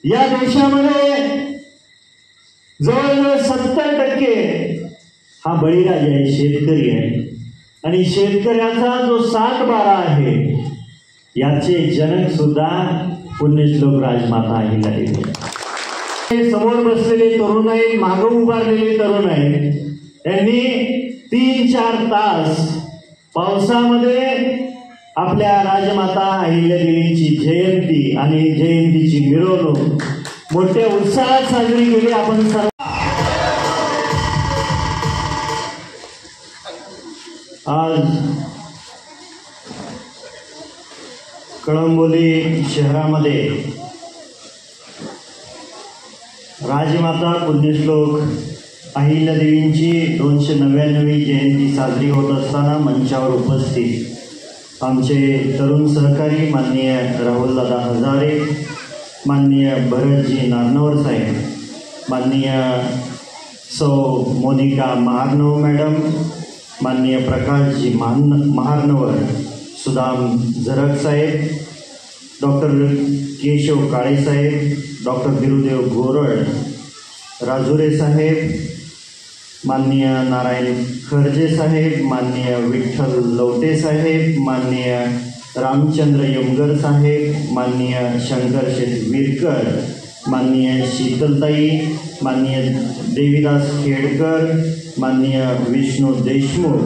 या देशामध्ये जवळजवळ 70% हा बळीराजा आहे, शेतकरी आहे. आणि शेतकऱ्याचा जो 7-12 आहे याचे जनक सुद्धा पुण्यश्लोक राजमाता अहिल्यादेवी. समोर बसलेले तरुण आहेत, मागे उभारलेले तरुण आहेत, त्यांनी 3-4 तास पावसामध्ये आपल्या राजमाता अहिल्यादेवीची जयंती आणि जयंतीची मिरवणूक मोठ्या उत्साहात साजरी केली. आपण सर्व आज कळंबोली शहरामध्ये राजमाता पुण्यश्लोक अहिल्यादेवींची 299वी जयंती साजरी होत असताना मंचावर उपस्थित आमचे तरुण सहकारी माननीय राहुलदादा हजारे, माननीय भरतजी नारनवर साहेब, माननीय सौ मोनिका महार्नव मॅडम, माननीय प्रकाशजी महार्नवर, सुदाम झरक साहेब, डॉक्टर केशव काळे साहेब, डॉक्टर बिरुदेव गोरड, राजुरे साहेब, माननीय नारायण खर्जे साहेब, माननीय विठ्ठल लवटे साहेब, माननीय रामचंद्र यमगर साहेब, माननीय शंकर शेठ विरकर, माननीय शीतलताई, माननीय देवीदास खेडकर, माननीय विष्णू देशमुख,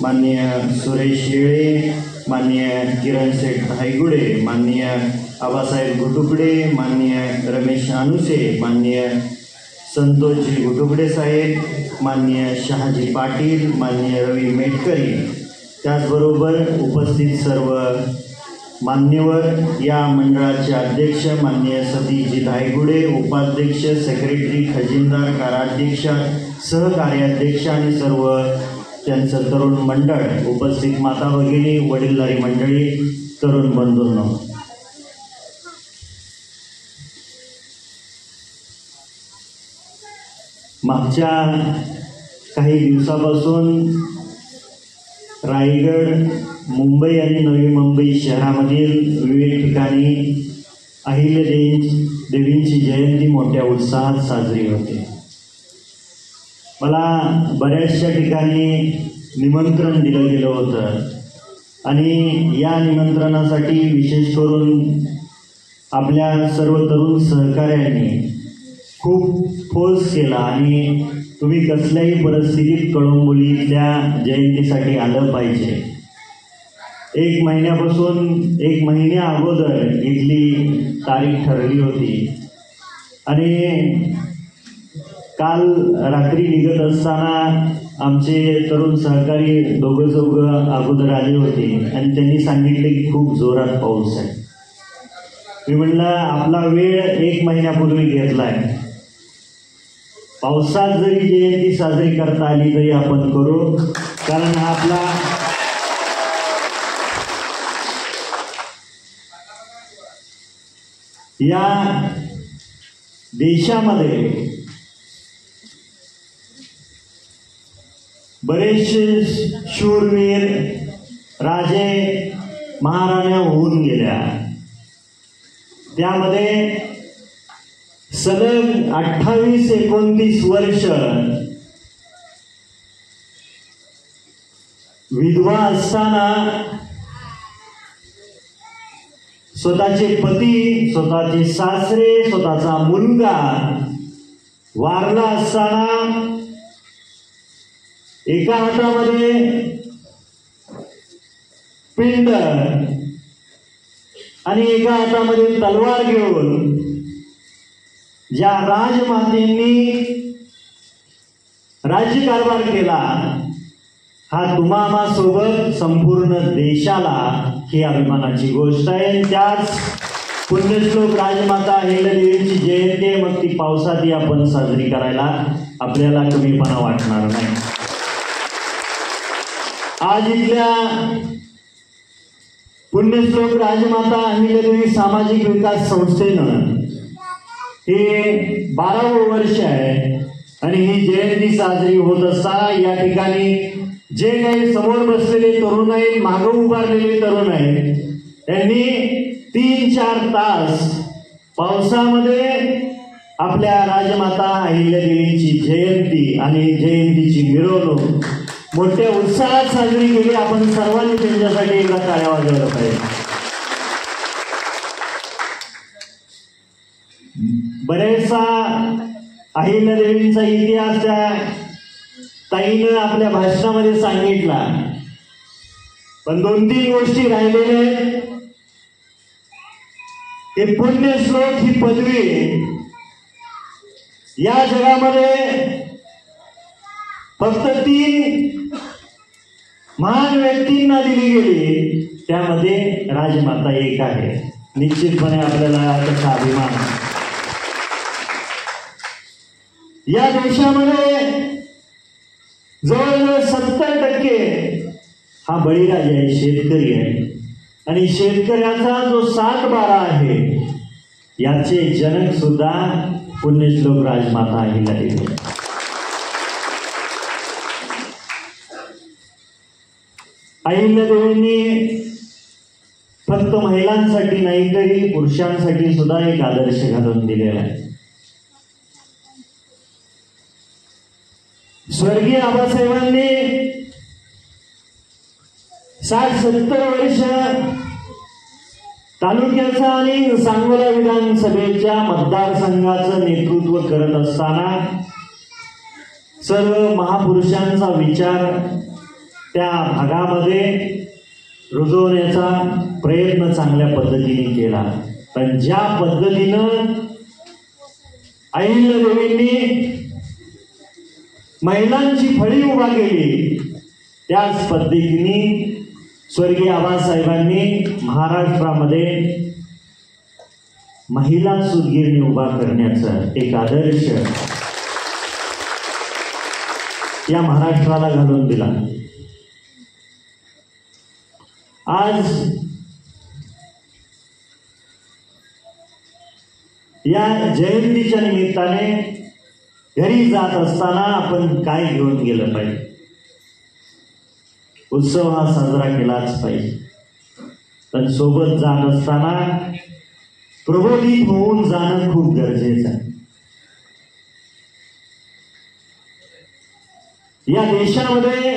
माननीय सुरेश येळे, माननीय किरण शेठ धायगुडे, माननीय आबासाहेब घुटुकडे, माननीय रमेश अनुसे, माननीय संतोषजी घुटुकडे साहेब, माननीय शहाजी पाटील, माननीय रवी मेटकरी, त्याचबरोबर उपस्थित सर्व मान्यवर, या मंडळाचे अध्यक्ष माननीय सतीशजी धायगुडे, उपाध्यक्ष, सेक्रेटरी, खजिनदार, कार्याध्यक्ष, सहकार्याध्यक्ष आणि सर्व त्यांचं तरुण मंडळ, उपस्थित माता भगिनी, वडीलधारी मंडळी, तरुण बंधूंनो, मागच्या काही दिवसापासून रायगड, मुंबई आणि नवी मुंबई शहरामधील विविध ठिकाणी अहिल्यादेवींची जयंती मोठ्या उत्साहात साजरी होते. मला बऱ्याचशा ठिकाणी निमंत्रण दिलं गेलं होतं आणि या निमंत्रणासाठी विशेष करून आपल्या सर्व तरुण सहकाऱ्यांनी खूप फोर्स केला आणि तुम्ही कसल्याही परिस्थितीत कळंबोलीतल्या जयंतीसाठी आलं पाहिजे. 1 महिन्या अगोदर इथली तारीख ठरली होती आणि काल रात्री निघत असताना आमचे तरुण सहकारी दोघं अगोदर आले होते आणि त्यांनी सांगितले की खूप जोरात पाऊस आहे. मी म्हणलं आपला वेळ 1 महिन्यापूर्वी घेतलाय, पावसात जरी जयंती साजरी करता आली तरी आपण करू, कारण आपला या देशामध्ये बरेचसे शूरवीर राजे महाराण्या होऊन गेल्या. त्यामध्ये सलग 28-29 वर्ष विधवा असताना स्वतःचे पती, स्वतःचे सासरे, स्वतःचा मुलगा वारला असताना एका हातामध्ये पिंड आणि एका हातामध्ये तलवार घेऊन ज्या राजमातेंनी राज्यकारभार केला, हा तुम्हा सोबत संपूर्ण देशाला ही अभिमानाची गोष्ट आहे. त्याच पुण्यश्लोक राजमाता अहिल्यादेवींची जयंती आहे, मग ती पावसातही आपण साजरी करायला आपल्याला कमीपणा वाटणार नाही. आज इथल्या पुण्यश्लोक राजमाता अहिल्यादेवी सामाजिक विकास संस्थेनं हे 12वं वर्ष आहे आणि ही जयंती साजरी होत असताना या ठिकाणी जे काही समोर बसलेले तरुण आहेत, मागे उभारलेले तरुण आहेत, त्यांनी 3-4 तास पावसामध्ये आपल्या राजमाता अहिल्यादेवींची जयंती आणि जयंतीची मिरवणूक मोठ्या उत्साहात साजरी केली. आपण सर्वांनी त्यांच्यासाठी एकदा टाळ्या वाजवायला पाहिजे. बरेचसा अहिल्यादेवींचा इतिहास त्या ताईनं आपल्या भाषणामध्ये सांगितला, पण 2-3 गोष्टी राहिलेल्या आहेत. हे पुण्यश्लोक ही पदवी या जगामध्ये फक्त 3 महान व्यक्तींना दिली गेली, त्यामध्ये राजमाता एक आहे. निश्चितपणे आपल्याला त्याचा अभिमान. या देशामध्ये जवळजवळ 70% हा बळीराजा आहे, शेतकरी आहे. आणि शेतकऱ्याचा जो 7-12 आहे, याचे जनक सुद्धा पुण्यश्लोक राजमाता अहिल्यादेवी. अहिल्यादेवींनी फक्त महिलांसाठी नाही तरी पुरुषांसाठी सुद्धा एक आदर्श घालून दिलेला आहे. स्वर्गीय आबासाहेबांनी 60-70 वर्ष तालुक्याचा आणि सांगोला विधानसभेच्या मतदारसंघाचं नेतृत्व करत असताना सर्व महापुरुषांचा विचार त्या भागामध्ये रुजवण्याचा प्रयत्न चांगल्या पद्धतीने केला. पण ज्या पद्धतीनं अहिल्यादेवींनी महिलांची फळी उभा केली, त्याच पद्धतीने स्वर्गीय आबासाहेबांनी महाराष्ट्रामध्ये महिला सूतगिरणी उभा करण्याचा एक आदर्श या महाराष्ट्राला घालून दिला. आज या जयंतीच्या निमित्ताने घरी जात असताना आपण काय घेऊन गेलं पाहिजे? उत्सव हा साजरा केलाच पाहिजे, पण सोबत जात असताना प्रबोधित होऊन जाणं खूप गरजेचं आहे. या देशामध्ये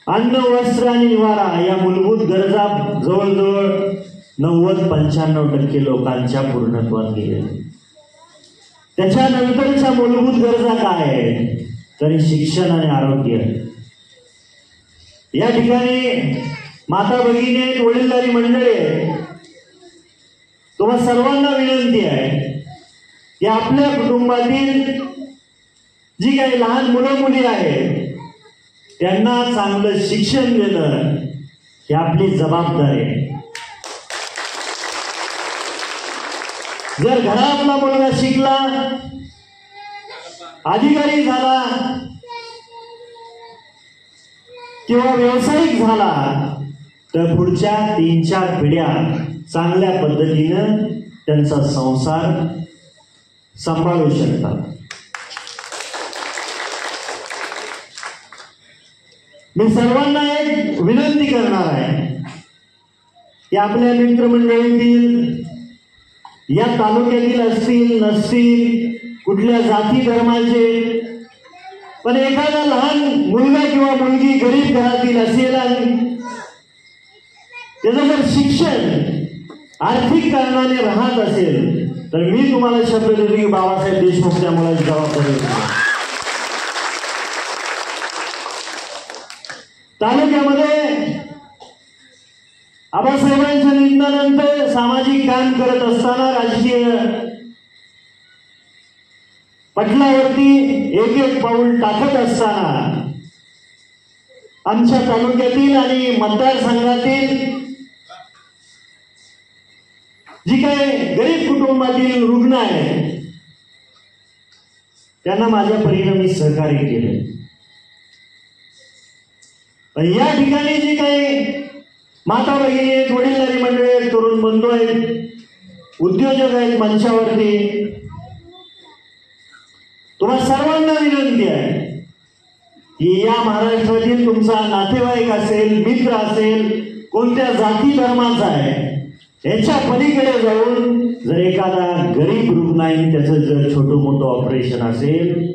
अन्न, वस्त्र आणि निवारा या मूलभूत गरजा जवळजवळ 90-95% लोकांच्या पूर्णत्वात गेलेल्या. त्याच्यानंतरच्या मूलभूत गरजा काय आहेत? तर शिक्षण आणि आरोग्य. या ठिकाणी माता भगिनी आहेत, वडीलधारी मंडळी आहेत. तुम्हा सर्वांना विनंती आहे की आपल्या कुटुंबातील जी काही लहान मुलं मुली आहेत त्यांना चांगलं शिक्षण देणं ही आपली जबाबदारी आहे. जर घरातला मुलगा शिकला, अधिकारी झाला किंवा व्यावसायिक झाला तर पुढच्या 3-4 पिढ्या चांगल्या पद्धतीनं त्यांचा संसार सांभाळू शकतात. मी सर्वांना एक विनंती करणार आहे की आपल्या मित्रमंडळीतील या तालुक्यातील असतील नसतील, कुठल्या जाती धर्माचे, पण एखादा लहान मुलगा किंवा मुलगी गरीब घरातील असेल आणि त्याचं जर शिक्षण आर्थिक कारणाने राहत असेल तर मी तुम्हाला शब्द देतो की बाबासाहेब देशमुख त्या मुलाची जबाबदारी घेतो. तालुक्यामध्ये आबासाहेबांच्या निधनानंतर सामाजिक काम करत असताना, राजकीय पटलावरती एक पाऊल टाकत असताना आमच्या तालुक्यातील आणि मतदारसंघातील जी काही गरीब कुटुंबातील रुग्ण आहेत त्यांना माझ्या परीने मी सहकार्य केले. या ठिकाणी जी काही माता भगिनी आहेत, वडीलधारी मंडळी आहेत, तरुण बंधू आहेत, उद्योजक आहेत मंचावरती, तुम्हाला सर्वांना विनंती आहे की या महाराष्ट्रातील तुमचा नातेवाईक असेल, मित्र असेल, कोणत्या जाती धर्माचा आहे, याच्या पलीकडे जाऊन जर एखादा गरीब रुग्ण आहे त्याचं जर छोटं मोठं ऑपरेशन असेल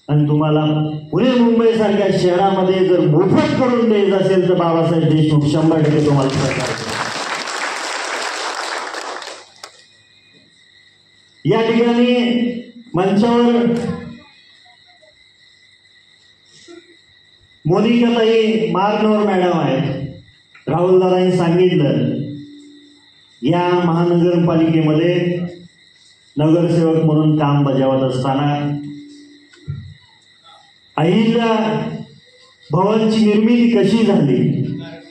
आणि तुम्हाला पुणे मुंबई सारख्या शहरामध्ये जर मोफत करून द्यायचं असेल तर बाबासाहेब देशमुख 100% तुम्हाला सहकार्य करतील. या ठिकाणी मंचावर मोनिकाताई मार्नोर मॅडम आहेत. राहुल दादांनी सांगितलं या महानगरपालिकेमध्ये नगरसेवक म्हणून काम बजावत असताना अहिल्या भवनची निर्मिती कशी झाली,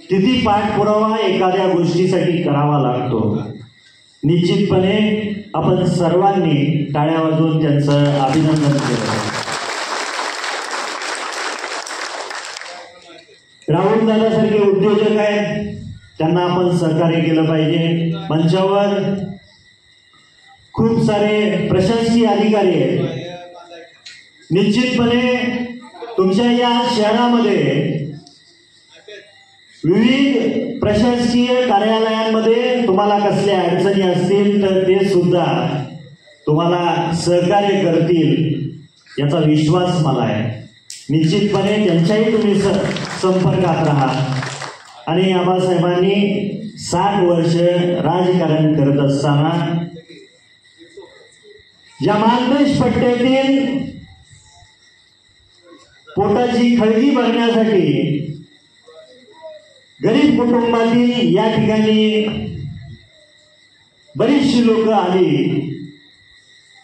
किती पाठपुरावा एखाद्या गोष्टीसाठी करावा लागतो. निश्चितपणे आपण सर्वांनी टाळ्या वाजवून त्यांचं अभिनंदन केलं. राहुल दादासारखे उद्योजक आहेत, त्यांना आपण सहकार्य केलं पाहिजे. मंचावर खूप सारे प्रशासकीय अधिकारी आहेत. निश्चितपणे तुमच्या या शहरामध्ये विविध प्रशासकीय कार्यालयांमध्ये तुम्हाला कसल्या अडचणी असतील तर ते सुद्धा तुम्हाला सहकार्य करतील याचा विश्वास मला आहे. निश्चितपणे त्यांच्याही तुम्ही संपर्कात राहा. आणि आबासाहेबांनी 60 वर्ष राजकारण करत असताना या मानदेश पट्ट्यातील पोटाची खळगी भरण्यासाठी गरीब कुटुंबातील या ठिकाणी बरीचशी लोक आली.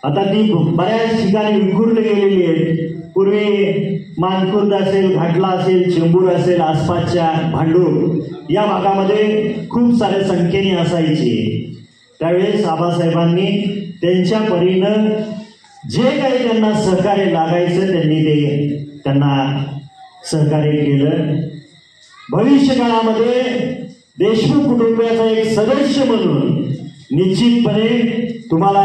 आता ती बऱ्याच ठिकाणी विखुरली गेलेली आहेत. पूर्वी मानखुर्द असेल, घाटला असेल, चेंबूर असेल, आसपासच्या भांडूर या भागामध्ये खूप साऱ्या संख्येने असायची. त्यावेळेस आबासाहेबांनी त्यांच्या परीनं जे काही त्यांना सहकार्य लागायचं त्यांना सहकार्य केलं. भविष्य काळामध्ये देशमुख कुटुंबाचा एक सदस्य म्हणून निश्चितपणे तुम्हाला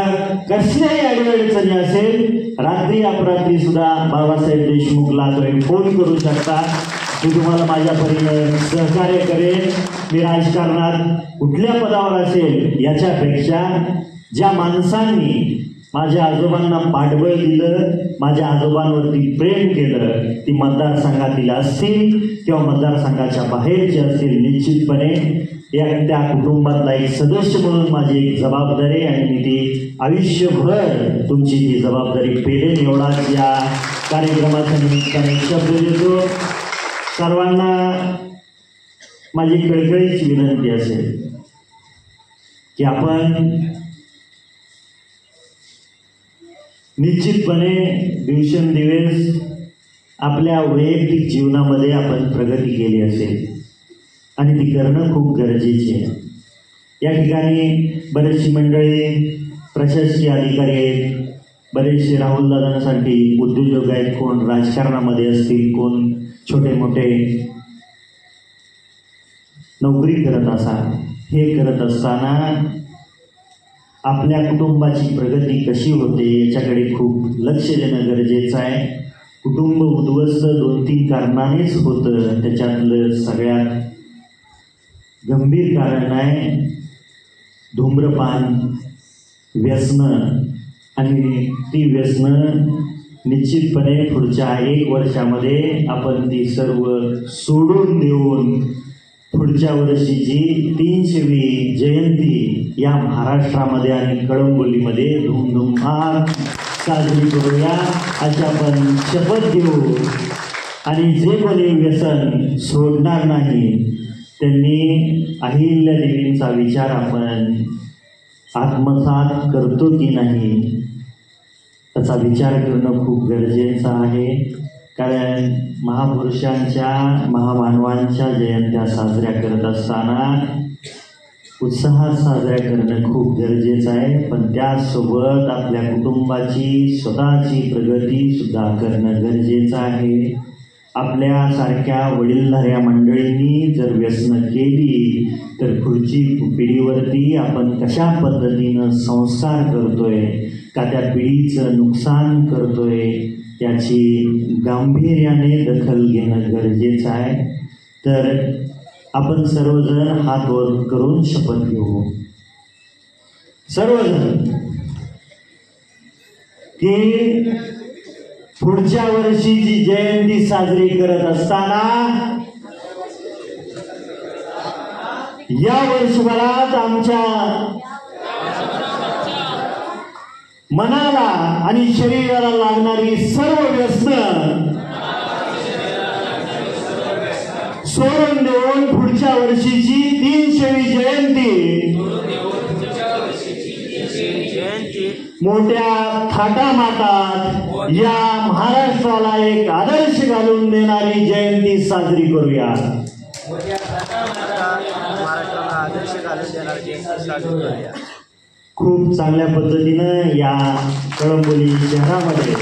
कसल्याही अडचणी असेल रात्री अपरात्री सुद्धा बाबासाहेब देशमुखला तुम्ही फोन करू शकता. मी तुम्हाला माझ्या परीने सहकार्य करेन. मी राजकारणात कुठल्या पदावर असेल याच्यापेक्षा ज्या माणसांनी माझ्या आजोबांना पाठबळ दिलं, माझ्या आजोबांवरती प्रेम केलं, ती मतदारसंघातील असतील किंवा मतदारसंघाच्या बाहेरचे असतील, निश्चितपणे त्या कुटुंबातला एक सदस्य म्हणून माझी एक जबाबदारी आणि मी ती आयुष्यभर तुमची ती जबाबदारी पेलेन एवढाच या कार्यक्रमाच्या निमित्ताने शब्द देतो. सर्वांना माझी कळकळीची विनंती असेल की आपण निश्चितपणे दिवसेंदिवस आपल्या वैयक्तिक जीवनामध्ये आपण प्रगती केली असेल आणि ती करणं खूप गरजेची आहे. या ठिकाणी बरेचशी मंडळी प्रशासकीय अधिकारी आहेत, बरेचसे राहुल दादांसाठी उद्योजक आहेत, कोण राजकारणामध्ये असतील, कोण छोटे मोठे नोकरी करत असा. हे करत असताना आपल्या कुटुंबाची प्रगती कशी होते याच्याकडे खूप लक्ष देणं गरजेचं आहे. कुटुंब उद्ध्वस्त 2-3 कारणानेच होतं. त्याच्यातलं सगळ्यात गंभीर कारण आहे धूम्रपान, व्यसनं. आणि ती व्यसनं निश्चितपणे पुढच्या 1 वर्षामध्ये आपण ती सर्व सोडून देऊन पुढच्या वर्षीची 300वी जयंती या महाराष्ट्रामध्ये आणि कळंबोलीमध्ये धूमधुमात साजरी करूया अशी आपण शपथ घेऊ. आणि जे कोणी व्यसन सोडणार नाही त्यांनी अहिल्यादेवींचा विचार आपण आत्मसात करतो की नाही त्याचा विचार करणं खूप गरजेचं आहे. कारण महापुरुषांच्या, महामानवांच्या जयंत्या साजऱ्या करत असताना उत्साहात साजऱ्या करणं खूप गरजेचं आहे. पण त्यासोबत आपल्या कुटुंबाची, स्वतःची प्रगती सुद्धा करणं गरजेचं आहे. आपल्यासारख्या वडीलधाऱ्या मंडळींनी जर व्यसनं केली तर पुढची पिढीवरती आपण कशा पद्धतीनं संस्कार करतोय, का त्या पिढीचं नुकसान करतोय याची गांभीर्याने दखल घेणं गरजेचं आहे. तर आपण सर्वजण हात वर करून शपथ घेऊ. सर्वजण की पुढच्या वर्षीची जयंती साजरी करत असताना या वर्षभरात आमच्या मनाला आणि शरीराला लागणारी सर्व व्यसन सोडून देऊन पुढच्या वर्षीची 300वी जयंती मोठ्या थाटामाटात या महाराष्ट्राला एक आदर्श घालून देणारी जयंती साजरी करूया. खूप चांगल्या पद्धतीनं या कळंबोली शहरामध्ये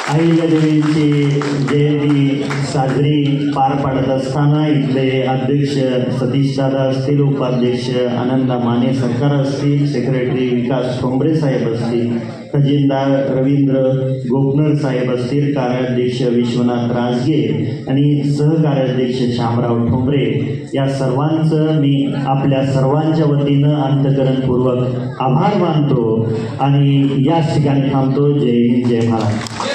अहिल्यादेवींची जयंती साजरी पार पाडत असताना इथले अध्यक्ष सतीश दादा असतील, उपाध्यक्ष आनंदा माने सरकार असतील, सेक्रेटरी विकास ठोंबरे साहेब असतील, खजिनदार रवींद्र गोपनर साहेब असतील, कार्याध्यक्ष विश्वनाथ राजगे आणि सहकार्याध्यक्ष शामराव ठोंबरे, या सर्वांचं मी आपल्या सर्वांच्या वतीनं अंतःकरणपूर्वक आभार मानतो आणि याच ठिकाणी थांबतो. जय हिंद, जय महाराष्ट्र.